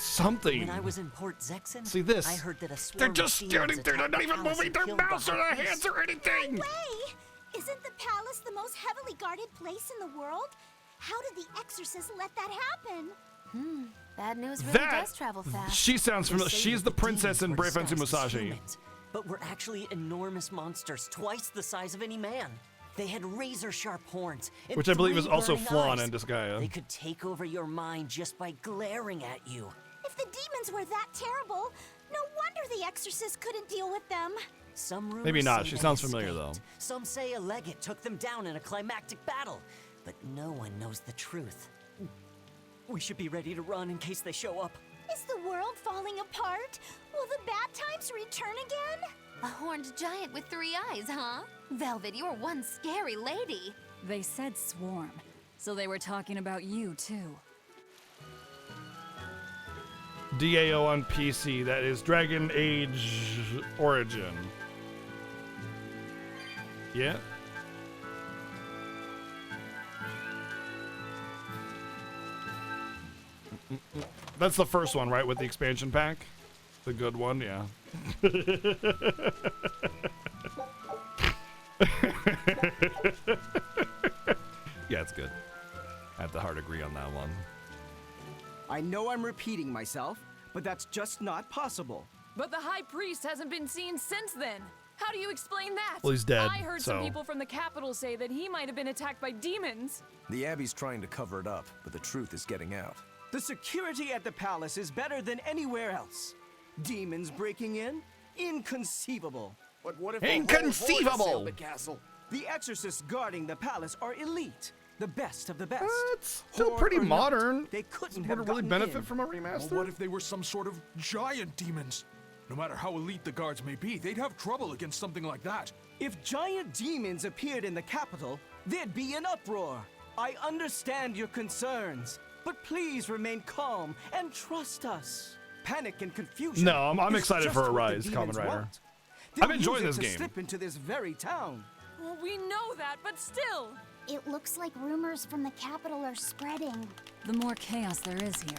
something. When I was in Port Zexen, See this? I heard that a swarm They're just of demons standing there. They're attacked not the even palace moving and their killed mouths the or their high hands priest. or anything. No way! Isn't the palace the most heavily guarded place in the world? How did the exorcist let that happen? Bad news really That does travel fast. she sounds They familiar. say She's that the princess in demons were Brave Fencer disguised as Musashi. humans, but were actually enormous monsters, twice the size of any man. They had razor-sharp horns, and Which I believe is 3 also burning Flan eyes. and Disgaea. They could take over your mind just by glaring at you. If the demons were that terrible, no wonder the exorcist couldn't deal with them. Some rumors Maybe not. say She they sounds familiar, escaped. though. Some say a legate took them down in a climactic battle, but no one knows the truth. We should be ready to run in case they show up. Is the world falling apart? Will the bad times return again? A horned giant with 3 eyes, huh? Velvet, you're one scary lady. They said swarm, so they were talking about you too. DAO on PC. That is Dragon Age Origin. Yeah. That's the first one, right? With the expansion pack? The good one, yeah. Yeah, it's good. I have to hard agree on that one. I know I'm repeating myself, but that's just not possible. But the High Priest hasn't been seen since then. How do you explain that? Well, he's dead, I heard so- some people from the capital say that he might have been attacked by demons. The Abbey's trying to cover it up, but the truth is getting out. The security at the palace is better than anywhere else. Demons breaking in? Inconceivable. But what if Inconceivable! the castle? The exorcists guarding the palace are elite. The best of the best. It's still Horde pretty or not, modern. They couldn't Would have it really gotten benefit in. from a Well, remaster? what if they were some sort of giant demons? No matter how elite the guards may be, they'd have trouble against something like that. If giant demons appeared in the capital, there'd be an uproar. I understand your concerns, but please remain calm and trust us. Panic and confusion. No, I'm is excited just for a what the rise, demons Kamen Rider. want. I'm They'll enjoying use this it to game. slip into this very town. Well, we know that, but still. It looks like rumors from the capital are spreading. The more chaos there is here,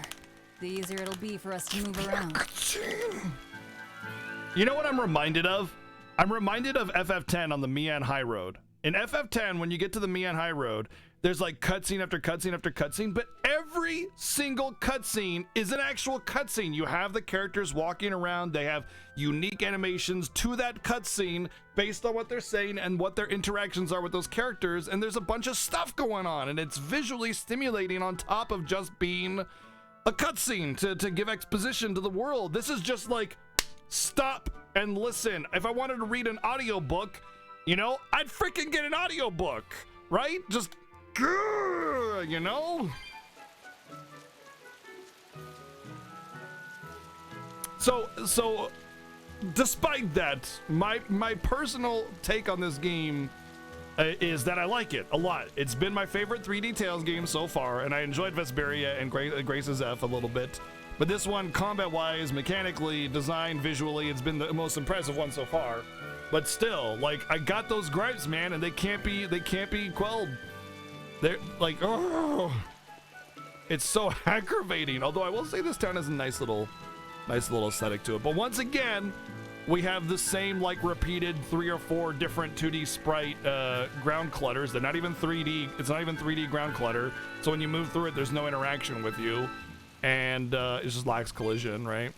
the easier it'll be for us to move around. You know what I'm reminded of? I'm reminded of FF10 on the Mian High Road. In FF10, when you get to the Mian High Road, there's like cutscene after cutscene after cutscene, but every single cutscene is an actual cutscene. You have the characters walking around, they have unique animations to that cutscene based on what they're saying and what their interactions are with those characters, and there's a bunch of stuff going on, and it's visually stimulating on top of just being a cutscene to give exposition to the world. This is just like, stop and listen. If I wanted to read an audiobook, you know, I'd freaking get an audiobook, right? Just, you know? So despite that, my personal take on this game is that I like it a lot. It's been my favorite 3D Tales game so far, and I enjoyed Vesperia and Grace's F a little bit. But this one, combat-wise, mechanically, design, visually, it's been the most impressive one so far. But still, like, I got those gripes, man, and they can't be quelled. They're like, oh, it's so aggravating. Although I will say this town has a nice little aesthetic to it. But once again, we have the same like repeated 3 or 4 different 2D sprite ground clutters. They're not even 3D. It's not even 3D ground clutter. So when you move through it, there's no interaction with you, and it just lacks collision, right?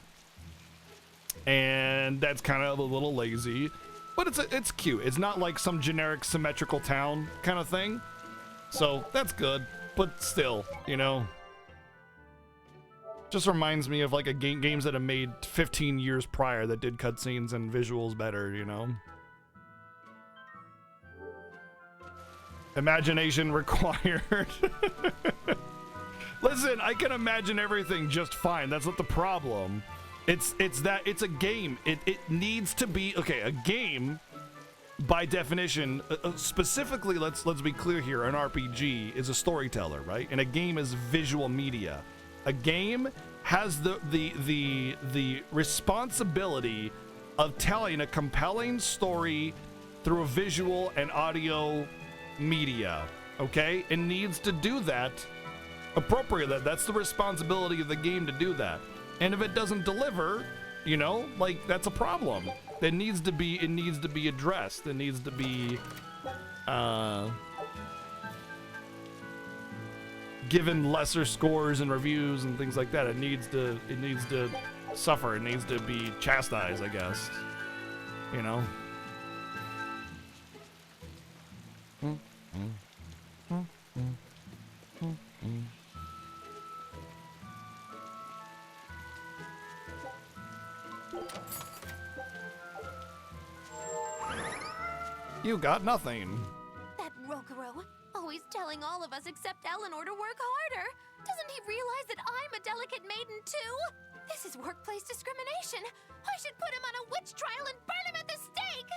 And that's kind of a little lazy, but it's cute. It's not like some generic symmetrical town kind of thing. So that's good, but still, you know, just reminds me of like games that have made 15 years prior that did cutscenes and visuals better, you know. Imagination required. Listen, I can imagine everything just fine. That's not the problem. It's a game. It needs to be okay. A game, by definition, specifically, let's be clear here. An RPG is a storyteller, right? And a game is visual media. A game has the responsibility of telling a compelling story through a visual and audio media. Okay, it needs to do that appropriately. That's the responsibility of the game to do that. And if it doesn't deliver, you know, like that's a problem. It needs to be addressed. It needs to be given lesser scores and reviews and things like that. It needs to suffer. It needs to be chastised, I guess. You know. You got nothing. That Rokuro, always telling all of us except Eleanor to work harder. Doesn't he realize that I'm a delicate maiden too? This is workplace discrimination. I should put him on a witch trial and burn him at the stake.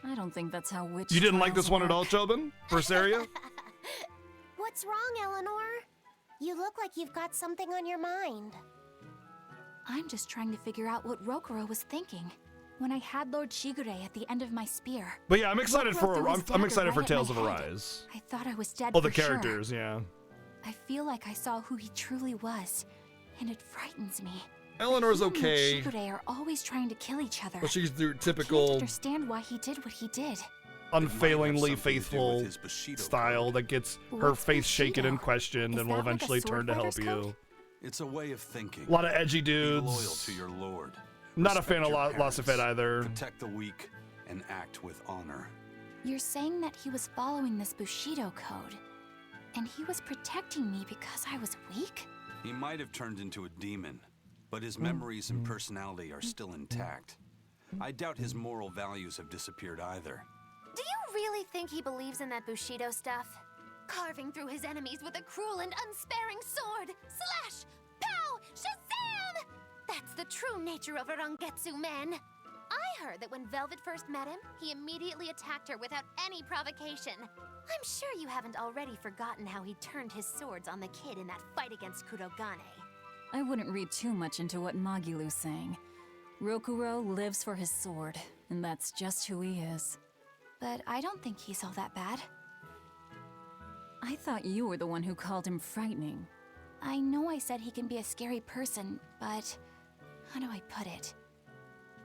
I don't think that's how witch You didn't like trials this one at work. all, Chobin? Berseria? What's wrong, Eleanor? You look like you've got something on your mind. I'm just trying to figure out what Rokuro was thinking. When I had Lord Shigure at the end of my spear. But yeah, I'm excited Rokuro threw his I'm dagger excited for right at Tales my of head. Arise. I thought I was dead Oh, the for sure. characters, yeah. I feel like I saw who he truly was, and it frightens me. Eleanor's He and Lord okay, Shigure are always trying to kill each other. but she's the I can't typical understand why he did what he did. unfailingly faithful style that gets her What's faith shaken and Bushido? questioned Is and will that like a eventually turn to help sword you. fighter's code? It's a way of thinking. A lot of edgy Be loyal dudes. to your lord. Not a Respect fan of your Lost of Fate parents, either. Protect the weak and act with honor. You're saying that he was following this Bushido code, and he was protecting me because I was weak? He might have turned into a demon, but his memories and personality are still intact. I doubt his moral values have disappeared either. Do you really think he believes in that Bushido stuff? Carving through his enemies with a cruel and unsparing sword. Slash! Pow! Shazam! That's the true nature of a Rangetsu man. I heard that when Velvet first met him, he immediately attacked her without any provocation. I'm sure you haven't already forgotten how he turned his swords on the kid in that fight against Kurogane. I wouldn't read too much into what Magilu's saying. Rokuro lives for his sword, and that's just who he is. But I don't think he's all that bad. I thought you were the one who called him frightening. I know I said he can be a scary person, but how do I put it?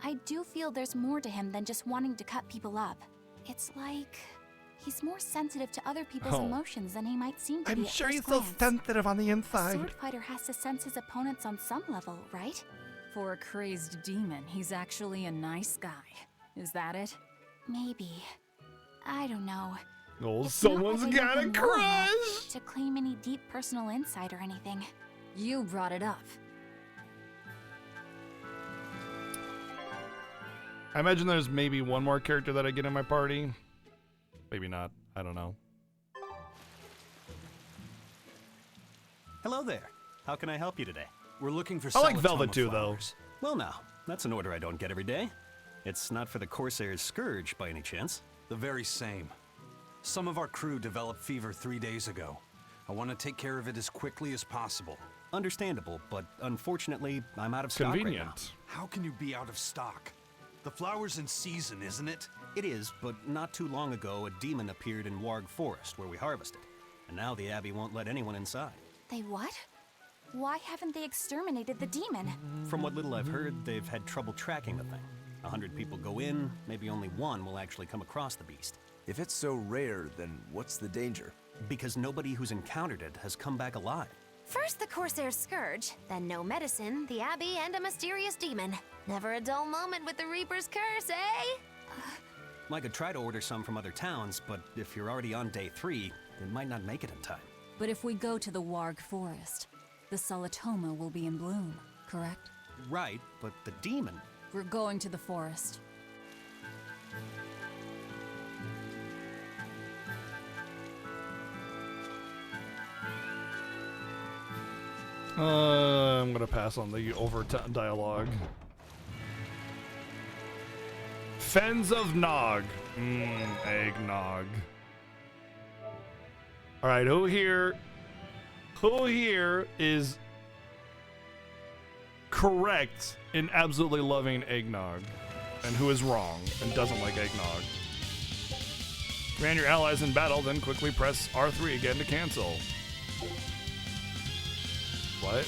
I do feel there's more to him than just wanting to cut people up. It's like he's more sensitive to other people's Oh. emotions than he might seem to be I'm at sure first he's so glance. sensitive on the A inside. sword fighter has to sense his opponents on some level, right? For a crazed demon, he's actually a nice guy. Is that it? Maybe. I don't know. Oh, It's not someone's like I know got a him well enough crush! to claim any deep personal insight or anything. You brought it up. I imagine there's maybe one more character that I get in my party. Maybe not. I don't know. Hello there. How can I help you today? We're looking for I like Salatoma Velvet too, flowers. Well now, that's an order I don't get every day. It's not for the Corsair's Scourge by any chance. The very same. Some of our crew developed fever 3 days ago. I want to take care of it as quickly as possible. Understandable, but unfortunately, I'm out of stock right now. Convenient. How can you be out of stock? The flower's in season, isn't it? It is, but not too long ago, a demon appeared in Warg Forest where we harvested. And now the Abbey won't let anyone inside. They what? Why haven't they exterminated the demon? From what little I've heard, they've had trouble tracking the thing. 100 people go in, maybe only one will actually come across the beast. If it's so rare, then what's the danger? Because nobody who's encountered it has come back alive. First the Corsair's Scourge, then no medicine, the Abbey, and a mysterious demon. Never a dull moment with the Reaper's Curse, eh? I could try to order some from other towns, but if you're already on day 3, it might not make it in time. But if we go to the Warg Forest, the Salatoma will be in bloom, correct? Right, but the demon... We're going to the forest. I'm gonna pass on the over dialogue. Fens of Nog. Eggnog. Alright, who here is correct in absolutely loving eggnog? And who is wrong and doesn't like eggnog? Command your allies in battle, then quickly press R3 again to cancel. What?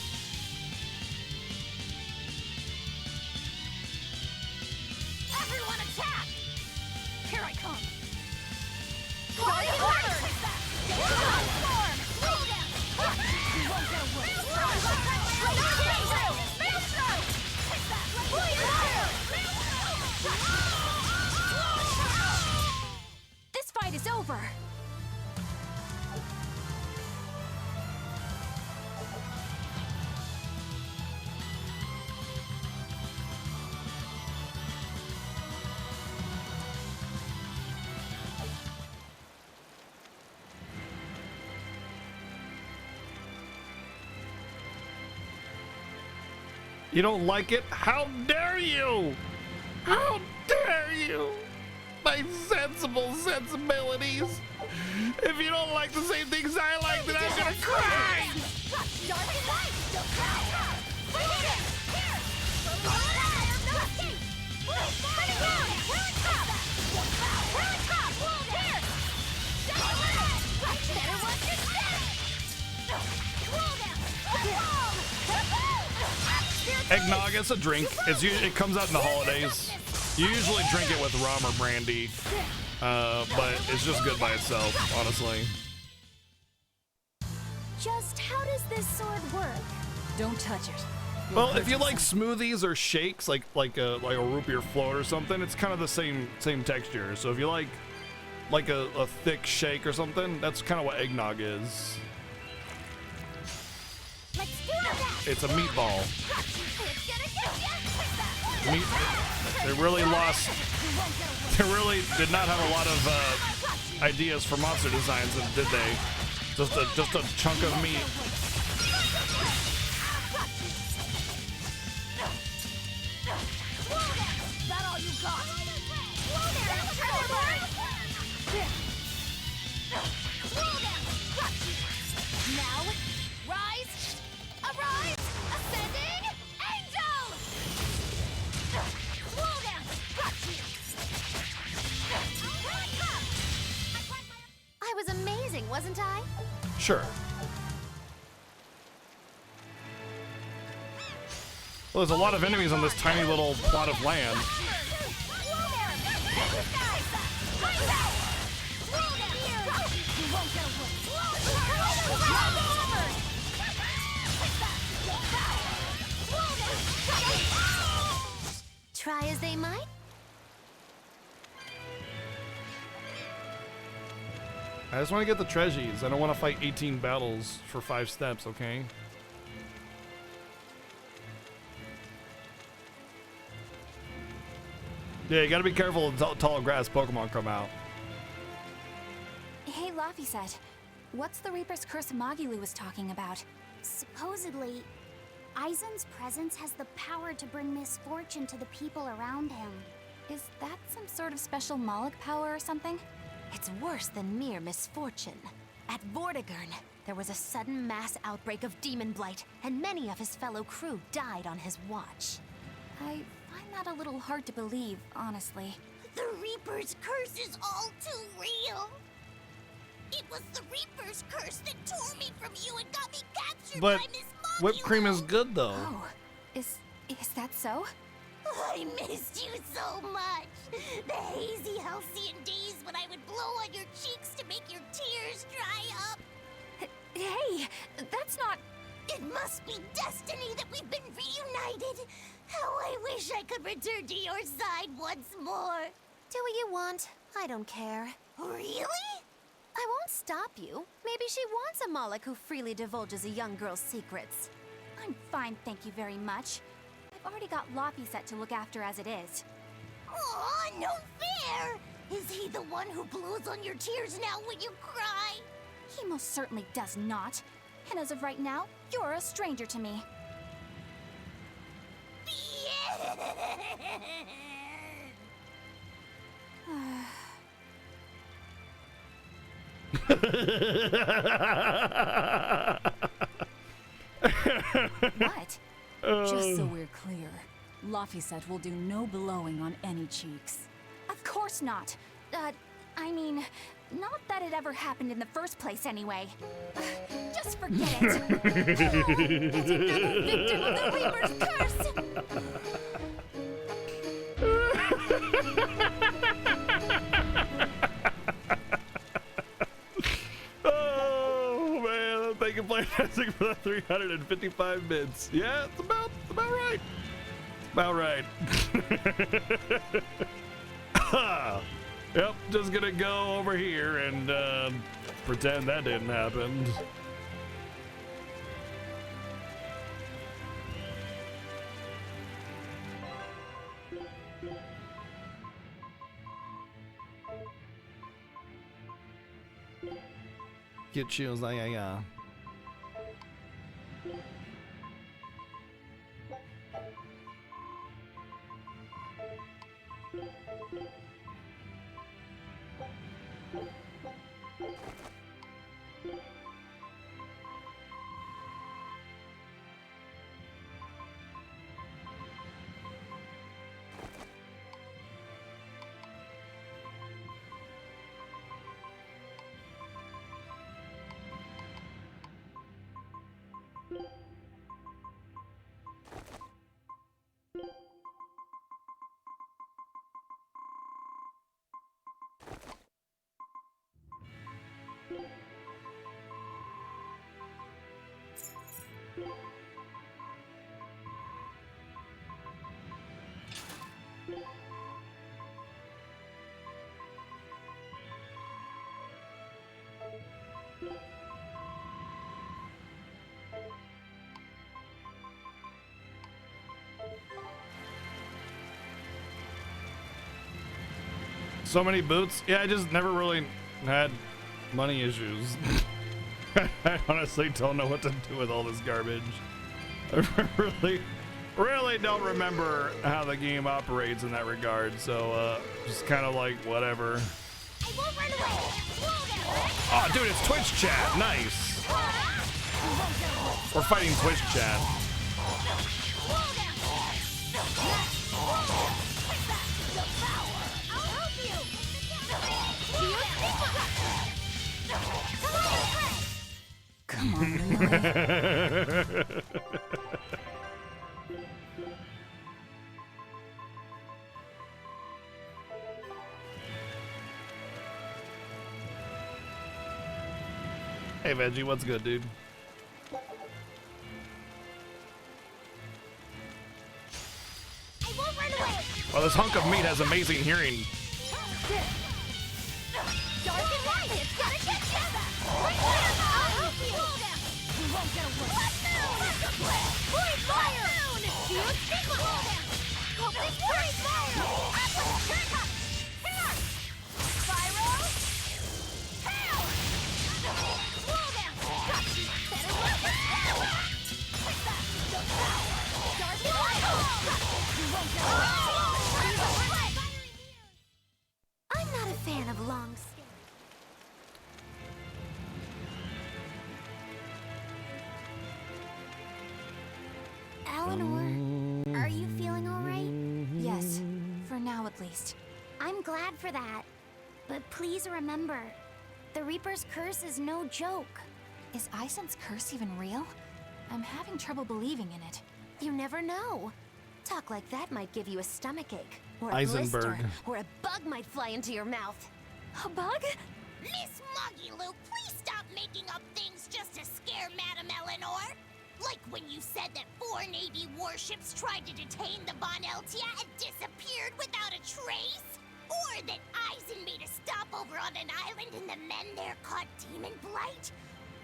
You don't like it? How dare you? How dare you? My sensible sensibilities. If you don't like the same things I like, then I'm gonna cry. Dark and light! Eggnog, it's a drink. It comes out in the holidays. You usually drink it with rum or brandy, but it's just good by itself, honestly. Just how does this sword work? Don't touch it. Well, if you like smoothies or shakes, like a root beer float or something, it's kind of the same texture. So if you like a thick shake or something, that's kind of what eggnog is. Let's do that! It's a meatball. They really did not have a lot of ideas for monster designs, did they? Just a chunk of meat. Is that all you got? Now, rise, arise, ascending angel! I was amazing, wasn't I? Sure. Well, there's a lot of enemies on this tiny little plot of land. Try as they might. I just want to get the treasures. I don't want to fight 18 battles for 5 steps, okay? Yeah, you gotta be careful of tall grass Pokemon come out. Hey, Laphicet, what's the Reaper's Curse Magilu was talking about? Supposedly, Aizen's presence has the power to bring misfortune to the people around him. Is that some sort of special Moloch power or something? It's worse than mere misfortune. At Vortigern, there was a sudden mass outbreak of demon blight, and many of his fellow crew died on his watch. I find that a little hard to believe, honestly. The Reaper's curse is all too real. It was the Reaper's curse that tore me from you and got me captured But by Miss Magulu. whipped cream is good though. Oh, is that so? I missed you so much. The hazy halcyon days when I would blow on your cheeks to make your tears dry up. Hey, that's not... It must be destiny that we've been reunited. How I wish I could return to your side once more. Do what you want. I don't care. Really? I won't stop you. Maybe she wants a Moloch who freely divulges a young girl's secrets. I'm fine, thank you very much. I've already got Laphicet to look after as it is. Aw, no fair! Is he the one who blows on your tears now when you cry? He most certainly does not. And as of right now, you're a stranger to me. What? Just so we're clear, Laphicet will do no blowing on any cheeks. Of course not. I mean, not that it ever happened in the first place anyway. Just forget it. It's another victim of the Reaper's curse! Oh man, they can play music for the 355 bits. Yeah, it's about right. About right. Yep, just gonna go over here and pretend that didn't happen. Get chills, yeah. So many boots. Yeah, I just never really had money issues. I honestly don't know what to do with all this garbage. I really don't remember how the game operates in that regard. So just kind of like whatever. I won't run away. Oh, dude, it's Twitch chat. Nice. We're fighting Twitch chat. Come on, really? Hey, Veggie, what's good, dude? I won't run away. Well, this hunk of meat has amazing hearing. Dark and light. It's gotta get together. I'll help you. You won't get away. Void fire. Shield stigma. Focus void fire. Atlas turn up. Here. Spyro. Pow. Slow down. Got you. Better work it. Take that. The power. Dark and light. You won't get away. I'm not a fan of long stares. Eleanor, are you feeling all right? Yes, for now at least. I'm glad for that. But please remember, the Reaper's curse is no joke. Is Isen's curse even real? I'm having trouble believing in it. You never know. Talk like that might give you a stomachache, or a Eisenberg. blister, or a bug might fly into your mouth. A bug? Miss Muggy Lou, please stop making up things just to scare Madame Eleanor. Like when you said that 4 Navy warships tried to detain the Bon Eltia and disappeared without a trace? Or that Eisen made a stopover on an island and the men there caught demon blight?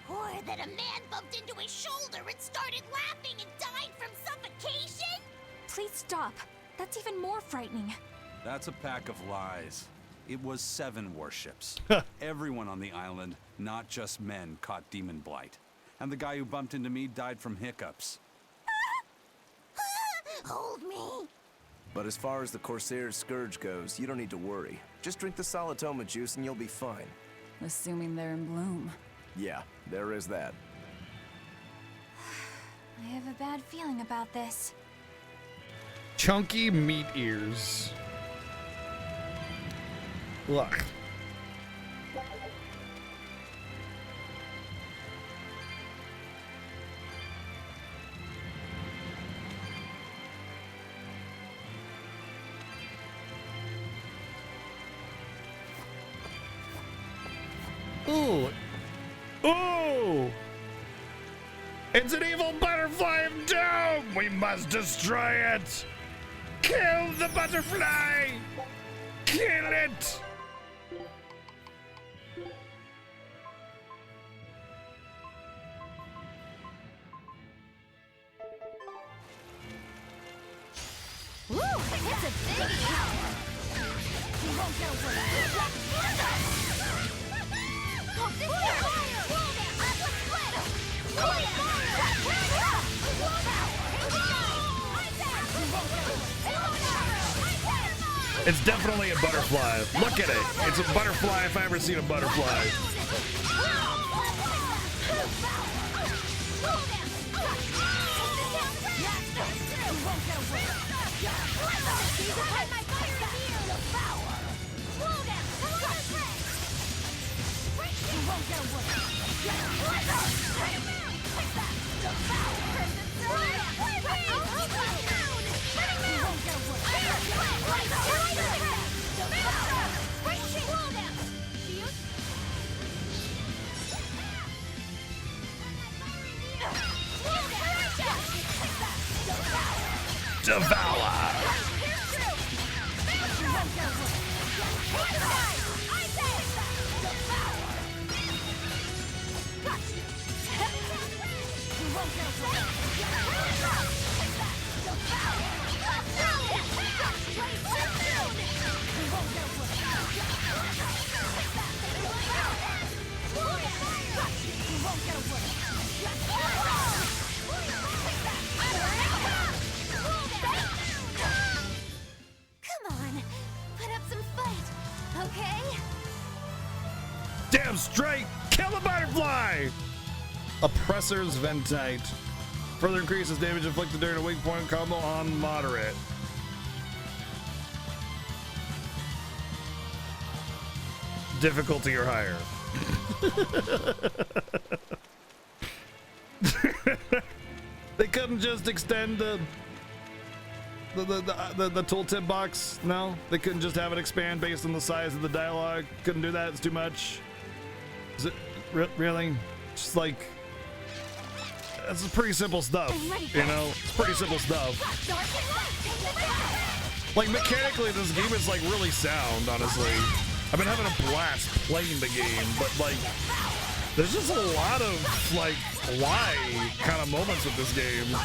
Or that a man bumped into his shoulder and started laughing and died from suffocation? Please stop. That's even more frightening. That's a pack of lies. It was 7 warships. Everyone on the island, not just men, caught demon blight. And the guy who bumped into me died from hiccups. Hold me. But as far as the Corsair's Scourge goes, you don't need to worry. Just drink the Solitoma juice and you'll be fine. Assuming they're in bloom. Yeah, there is that. I have a bad feeling about this. Chunky meat ears. Look. Ooh. Ooh. It's an evil butterfly of doom. We must destroy it. Kill the butterfly. Kill it. Woo! It's a biggie! You won't get away! Focus fire! Atlas split! Void fire! It's definitely a butterfly. Look at it. It's a butterfly if I ever seen a butterfly. Devour! Damn straight! Kill a butterfly! Oppressor's Ventite. Further increases damage inflicted during a weak point combo on moderate. Difficulty or higher. They couldn't just extend the tooltip box? No? They couldn't just have it expand based on the size of the dialogue? Couldn't do that? It's too much? Is it really? Just like, it's pretty simple stuff, you know? It's pretty simple stuff. Like, mechanically, this game is like really sound, honestly. I've been having a blast playing the game, but like, there's just a lot of like, why kind of moments with this game.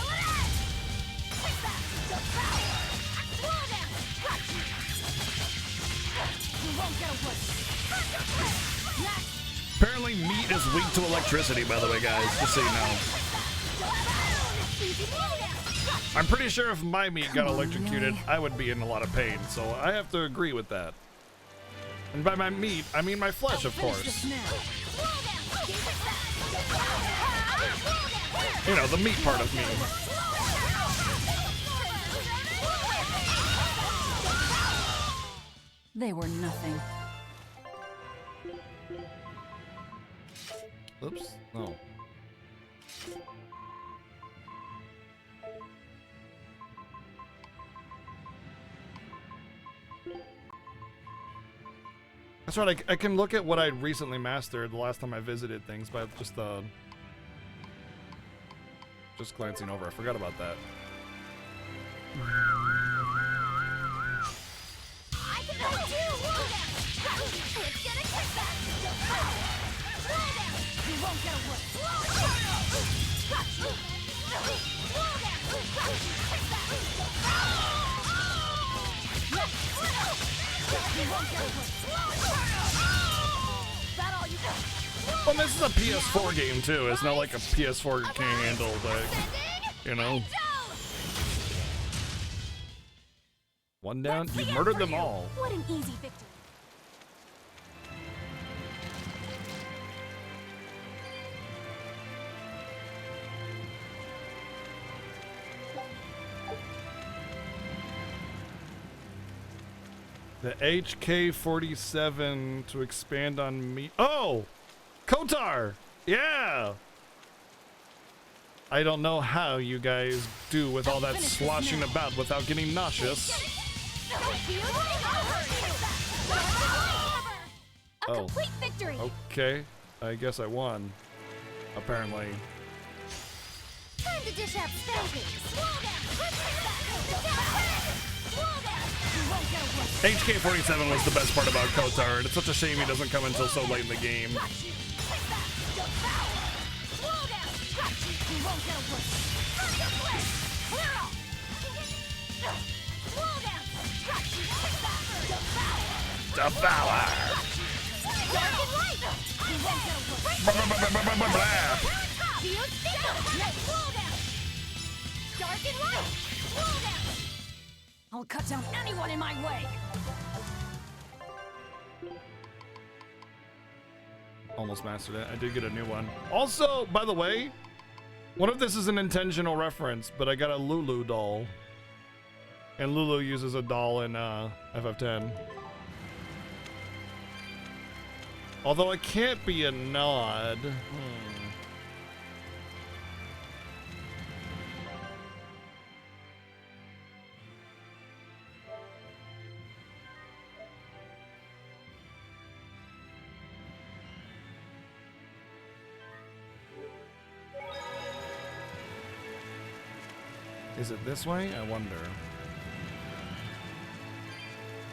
Apparently meat is weak to electricity, by the way, guys, just so you know. I'm pretty sure if my meat got electrocuted, I would be in a lot of pain, so I have to agree with that. And by my meat, I mean my flesh, of course. You know, the meat part of me. They were nothing. Oops. No. That's right, I can look at what I recently mastered the last time I visited things by just glancing over. I forgot about that. I can go too! It's gonna kick back! You won't get away! Well, this is a PS4 game too. It's not like a PS4 can't handle the, you know. One down. You murdered them all. What an easy victory. The HK-47 to expand on me. Oh! Kotar! Yeah! I don't know how you guys do with all that sloshing about without getting nauseous. A complete victory. Okay. I guess I won. Apparently. Time to dish out spankings. HK-47 was the best part about Kotar, and it's such a shame he doesn't come until so late in the game. Devour! I'll cut down anyone in my way! Almost mastered it. I did get a new one. Also, by the way, what if this is an intentional reference, but I got a Lulu doll. And Lulu uses a doll in FF10. Although it can't be a nod. Is it this way? I wonder.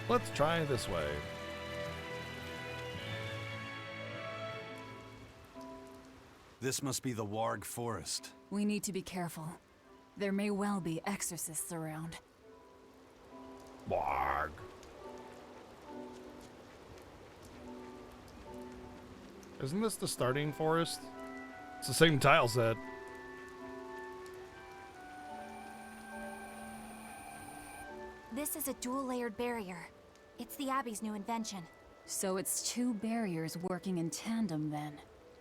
Let's try this way. This must be the Warg Forest. We need to be careful. There may well be exorcists around. Warg. Isn't this the starting forest? It's the same tile set. This is a dual-layered barrier. It's the Abbey's new invention. So it's two barriers working in tandem then.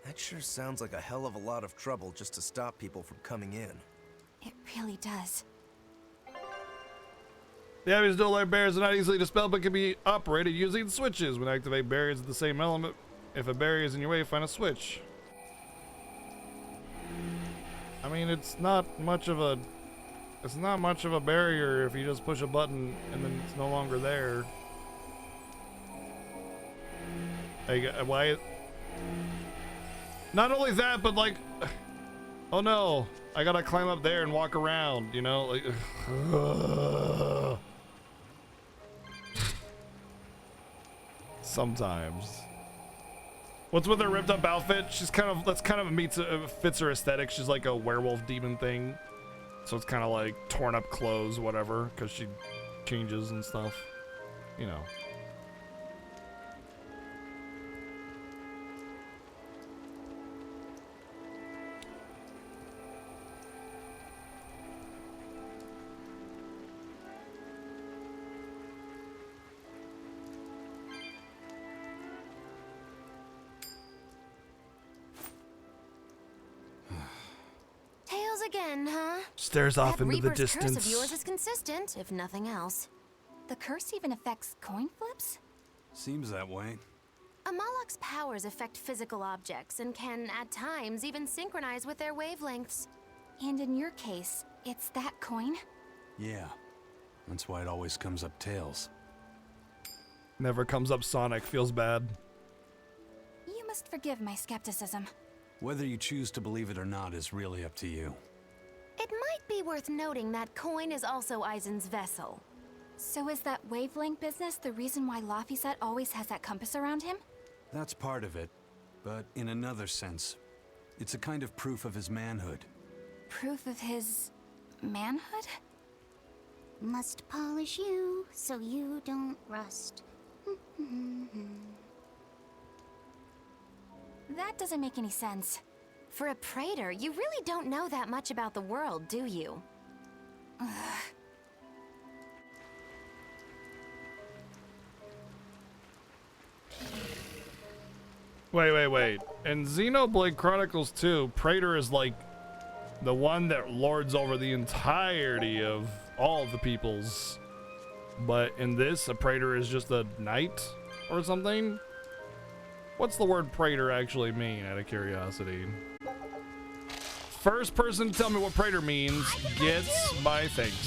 That sure sounds like a hell of a lot of trouble just to stop people from coming in. It really does. The Abbey's dual layer barriers are not easily dispelled but can be operated using switches. When activate barriers of the same element, if a barrier is in your way, find a switch. I mean, it's not much of a barrier if you just push a button and then it's no longer there. Why? Not only that, but like, oh no, I gotta climb up there and walk around, you know, like. Sometimes. What's with her ripped up outfit? She's that's kind of fits her aesthetic. She's like a werewolf demon thing. So it's kind of like torn up clothes, whatever, because she changes and stuff, you know. Tails again, huh? Stares off That into the Reaper's curse distance. of yours is consistent, if nothing else. The curse even affects coin flips? Seems that way. Amalok's powers affect physical objects and can, at times, even synchronize with their wavelengths. And in your case, it's that coin? Yeah. That's why it always comes up tails. Never comes up Sonic. Feels bad. You must forgive my skepticism. Whether you choose to believe it or not is really up to you. It might be worth noting that coin is also Eisen's vessel. So is that wavelength business the reason why Laphicet always has that compass around him? That's part of it, but in another sense, it's a kind of proof of his manhood. Proof of his manhood? Must polish you so you don't rust. That doesn't make any sense. For a praetor, you really don't know that much about the world, do you? Wait. In Xenoblade Chronicles 2, Praetor is like the one that lords over the entirety of all the peoples. But in this, a Praetor is just a knight or something? What's the word Praetor actually mean, out of curiosity? First person to tell me what Praetor means gets my thanks.